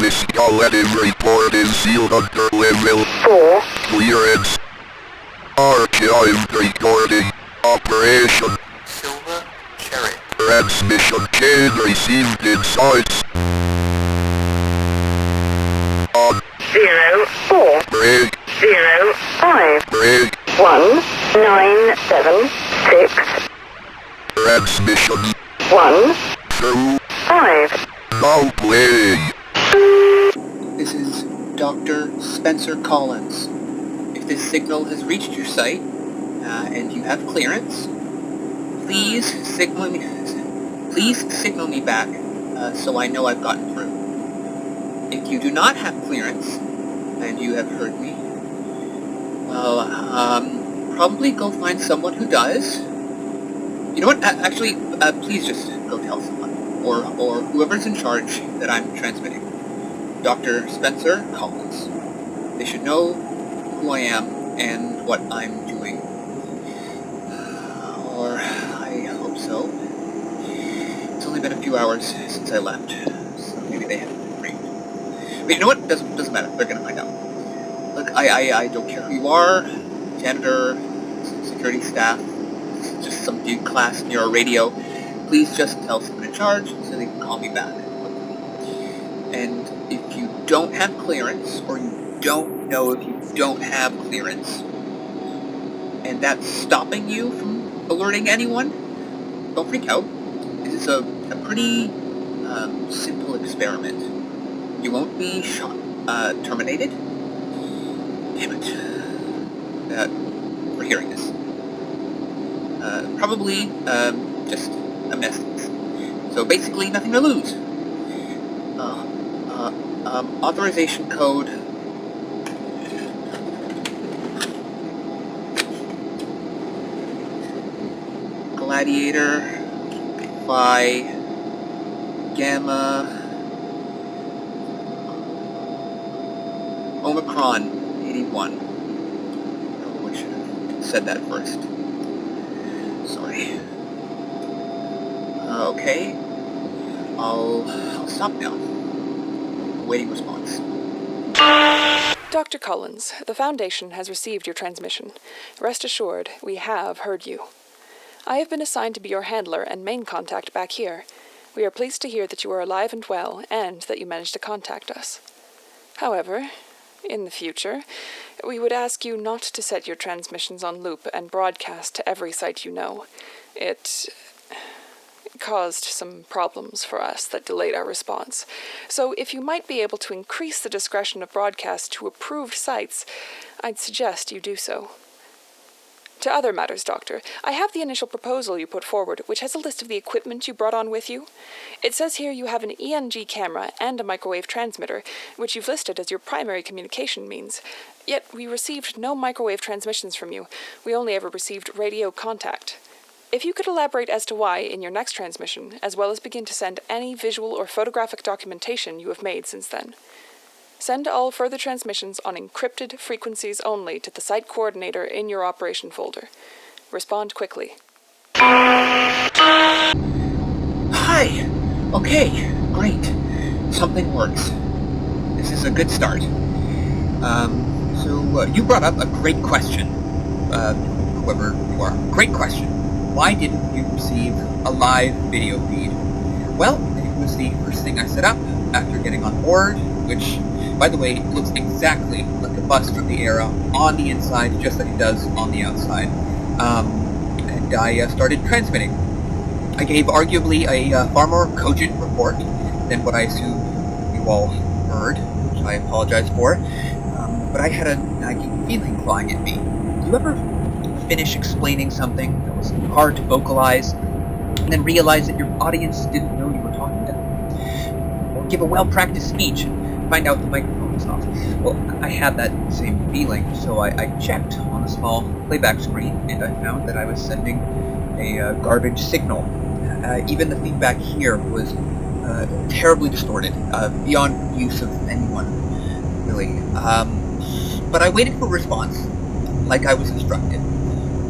This collective report is sealed under level 4. Clearance. Archived recording. Operation. Silver Cherry. Transmission chain received insights. On 0, 4, break. 0, 5, Break. 1, 9, 7, 6, Transmission 1, through 5. now play. This is Dr. Spencer Collins. If this signal has reached your site, and you have clearance, please signal me back, so I know I've gotten through. If you do not have clearance, and you have heard me, well, probably go find someone who does. You know what, actually, please just go tell someone, or whoever's in charge that I'm transmitting. Dr. Spencer Collins. They should know who I am and what I'm doing. Or I hope so. It's only been a few hours since I left, so maybe they haven't been briefed. But you know what? Doesn't matter. They're gonna find out. Look, I don't care who you are, janitor, security staff, just some dude class near a radio. Please just tell someone in charge so they can call me back. And if you don't have clearance, or you don't know if you don't have clearance, and that's stopping you from alerting anyone, don't freak out. This is a pretty simple experiment. You won't be terminated. Damn it. For hearing this. Probably just amnestics. So basically nothing to lose. Authorization code. Gladiator, Phi, Gamma, Omicron 81. Oh, I should have said that first. Sorry. Okay. I'll stop now. Awaiting response. Dr. Collins, the Foundation has received your transmission. Rest assured, we have heard you. I have been assigned to be your handler and main contact back here. We are pleased to hear that you are alive and well, and that you managed to contact us. However, in the future, we would ask you not to set your transmissions on loop and broadcast to every site you know. It caused some problems for us that delayed our response. So if you might be able to increase the discretion of broadcast to approved sites, I'd suggest you do so. To other matters, Doctor, I have the initial proposal you put forward, which has a list of the equipment you brought on with you. It says here you have an ENG camera and a microwave transmitter, which you've listed as your primary communication means. Yet we received no microwave transmissions from you. We only ever received radio contact. If you could elaborate as to why in your next transmission, as well as begin to send any visual or photographic documentation you have made since then. Send all further transmissions on encrypted frequencies only to the site coordinator in your operation folder. Respond quickly. Hi! Okay, great. Something works. This is a good start. So you brought up a great question. Whoever you are. Great question. Why didn't you receive a live video feed? Well, it was the first thing I set up after getting on board, which, by the way, looks exactly like a bus from the era on the inside, just like it does on the outside. And I started transmitting. I gave arguably a far more cogent report than what I assume you all heard, which I apologize for. But I had a nagging feeling clawing at me. Do you ever finish explaining something that was hard to vocalize, and then realize that your audience didn't know you were talking to them? Or give a well-practiced speech and find out the microphone was off? Well, I had that same feeling, so I checked on a small playback screen, and I found that I was sending a garbage signal. Even the feedback here was terribly distorted, beyond use of anyone, really. But I waited for a response, like I was instructed.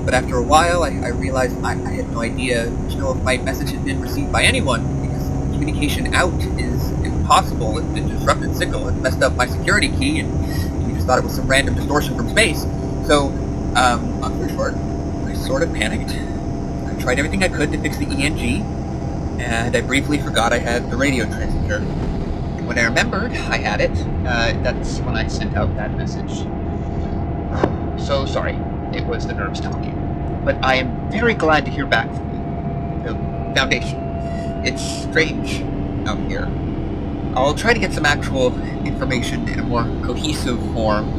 But after a while, I realized I had no idea to know if my message had been received by anyone, because communication out is impossible. It disrupted signal and messed up my security key, and we just thought it was some random distortion from space. So, long story short, I sort of panicked. I tried everything I could to fix the ENG, and I briefly forgot I had the radio transmitter. When I remembered I had it, that's when I sent out that message. So sorry, it was the nerves talking. But I am very glad to hear back from you. The Foundation. It's strange out here. I'll try to get some actual information in a more cohesive form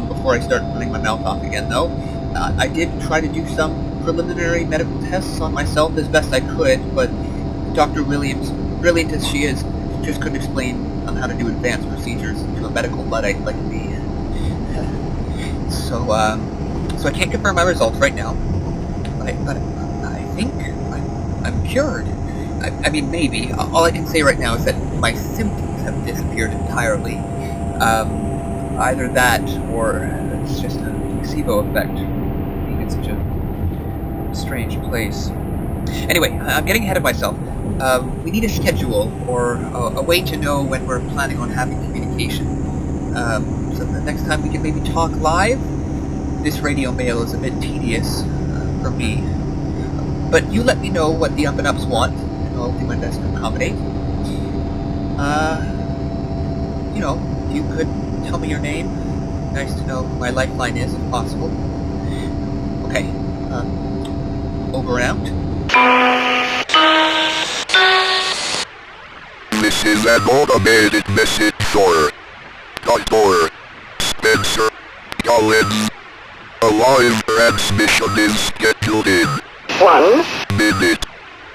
before I start running my mouth off again, though. I did try to do some preliminary medical tests on myself as best I could, but Dr. Williams, brilliant as she is, just couldn't explain on how to do advanced procedures to a medical Luddite like me. So I can't confirm my results right now, but I think I'm cured. I mean, maybe. All I can say right now is that my symptoms have disappeared entirely. Either that, or it's just a placebo effect, being in such a strange place. Anyway, I'm getting ahead of myself. We need a schedule, or a way to know when we're planning on having communication. So the next time we can maybe talk live? This radio mail is a bit tedious for me. But you let me know what the up-and-ups want, and I'll do my best to accommodate. If you could tell me your name, nice to know who my lifeline is, if possible. Okay, over and out. This is an automated message for Dr. Spencer Collins. A live transmission is scheduled in 1 minute.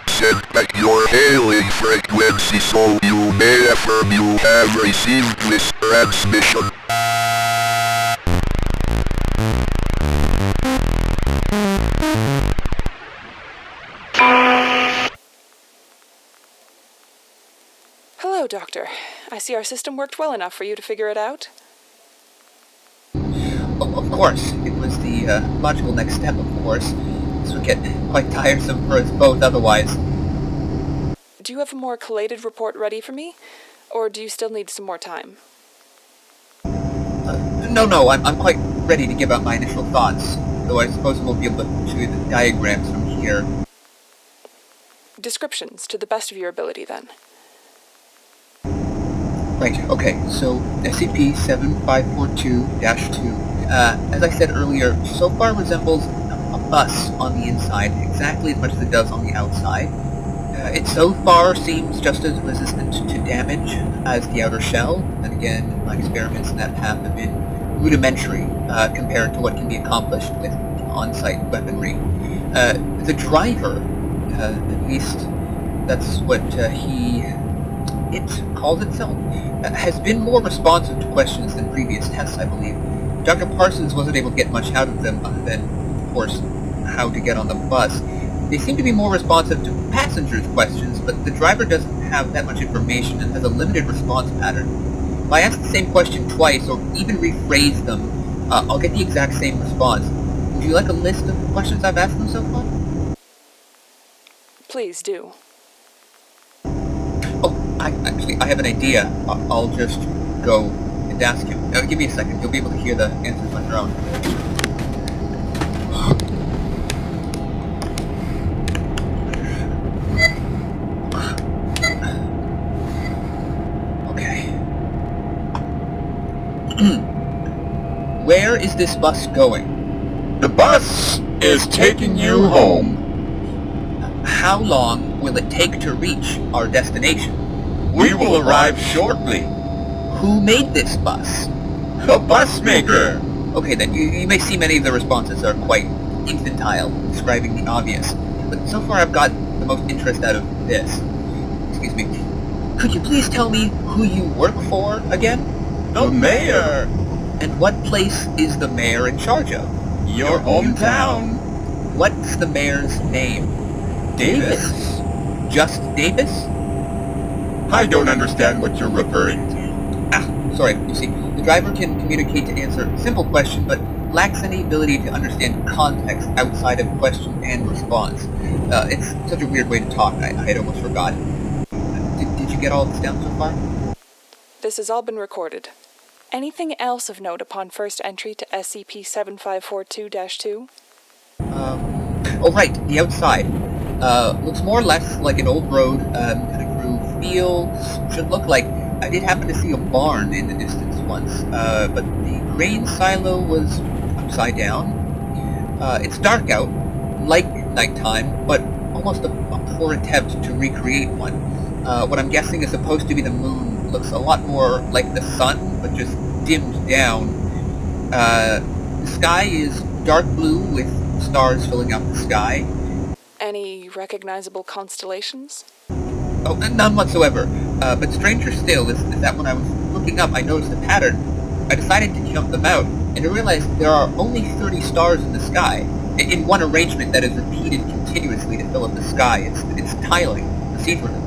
Set back your hailing frequency so you may affirm you have received this transmission. Hello, Doctor. I see our system worked well enough for you to figure it out. Of course, it was the logical next step, of course. This would get quite tiresome for us both otherwise. Do you have a more collated report ready for me? Or do you still need some more time? No, I'm quite ready to give out my initial thoughts, though I suppose we'll be able to show you the diagrams from here. Descriptions, to the best of your ability, then. Right, okay, so SCP-7542-2, as I said earlier, so far resembles a bus on the inside, exactly as much as it does on the outside. It so far seems just as resistant to damage as the outer shell, and again, my experiments in that path have been rudimentary compared to what can be accomplished with on-site weaponry. The driver, at least that's what it calls itself, has been more responsive to questions than previous tests, I believe. Dr. Parsons wasn't able to get much out of them other than, of course, how to get on the bus. They seem to be more responsive to passengers' questions, but the driver doesn't have that much information and has a limited response pattern. If I ask the same question twice, or even rephrase them, I'll get the exact same response. Would you like a list of questions I've asked them so far? Please do. Oh, I have an idea. I'll just go and ask him. Give me a second. You'll be able to hear the answers on your own. Okay. Where is this bus going? The bus is taking you home. How long will it take to reach our destination? We will arrive shortly. Who made this bus? A bus maker. Okay, then, you may see many of the responses are quite infantile, describing the obvious. But so far I've got the most interest out of this. Excuse me. Could you please tell me who you work for again? The mayor. And what place is the mayor in charge of? Your hometown. What's the mayor's name? Davis. Just Davis? I don't understand what you're referring to. Sorry, you see, the driver can communicate to answer a simple question, but lacks any ability to understand context outside of question and response. It's such a weird way to talk, I had almost forgotten. Did you get all this down so far? This has all been recorded. Anything else of note upon first entry to SCP-7542-2? Oh right, the outside. Looks more or less like an old road, kind of grew fields. Should look like... I did happen to see a barn in the distance once, but the grain silo was upside down. It's dark out, like nighttime, but almost a poor attempt to recreate one. What I'm guessing is supposed to be the moon looks a lot more like the sun, but just dimmed down. The sky is dark blue with stars filling up the sky. Any recognizable constellations? Oh, none whatsoever. But stranger still is that when I was looking up, I noticed a pattern. I decided to jump them out, and I realized there are only 30 stars in the sky, in one arrangement that is repeated continuously to fill up the sky. It's tiling, procedurally.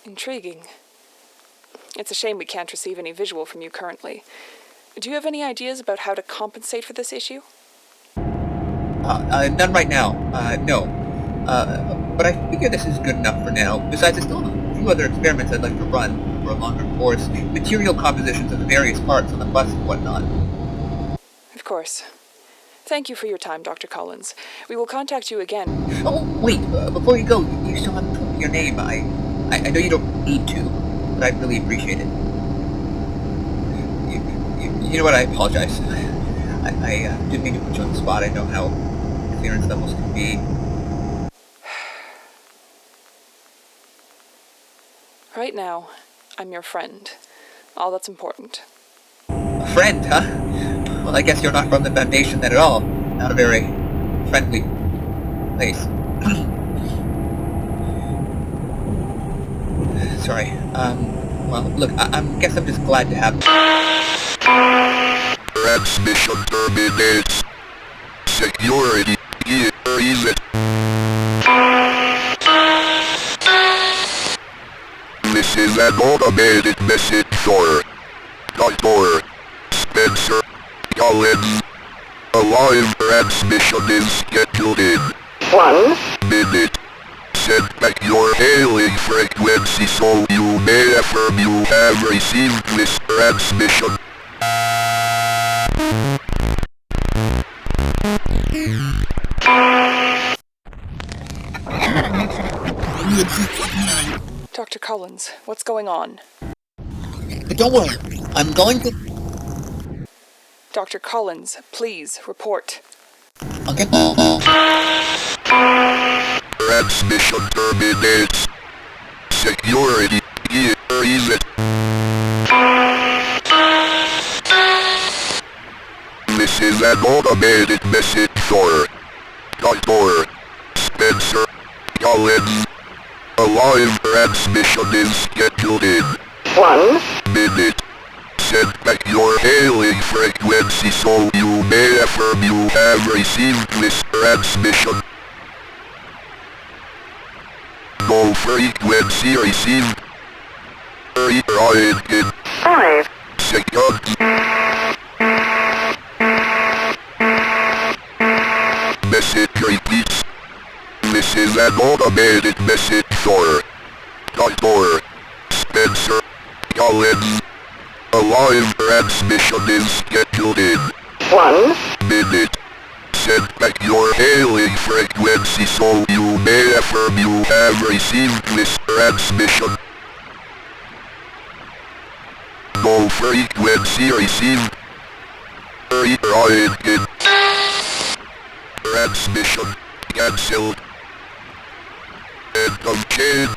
Intriguing. It's a shame we can't receive any visual from you currently. Do you have any ideas about how to compensate for this issue? None right now. No. But I figure this is good enough for now. Besides, I still have a few other experiments I'd like to run for a longer course. Material compositions of the various parts on the bus and whatnot. Of course. Thank you for your time, Dr. Collins. We will contact you again. Oh, wait, before you go, you still haven't told me your name. I know you don't need to, but I'd really appreciate it. You know what, I apologize. I didn't mean to put you on the spot. I know how clearance levels can be. Right now, I'm your friend. All that's important. A friend, huh? Well, I guess you're not from the Foundation then at all. Not a very friendly place. Sorry. Well, look, I guess I'm just glad to have... Transmission terminates. Security, here is it. This is an automated message for Dr. Spencer Collins. A live transmission is scheduled in 1 minute. Send back your hailing frequency so you may affirm you have received this transmission. Dr. Collins, what's going on? Don't worry, I'm going to... Dr. Collins, please, report. I'll get... Transmission terminates. Security, here is it. This is an automated message for Dr. Spencer Collins. A live transmission is scheduled in 1 minute. Send back your hailing frequency so you may affirm you have received this transmission. No frequency received. Rewrite in 5 seconds. Message repeats. This is an automated message for Dr. Spencer Collins. A live transmission is scheduled in 1 minute. Send back your hailing frequency so you may affirm you have received this transmission. No frequency received. Rewrite in transmission cancelled. End of chain.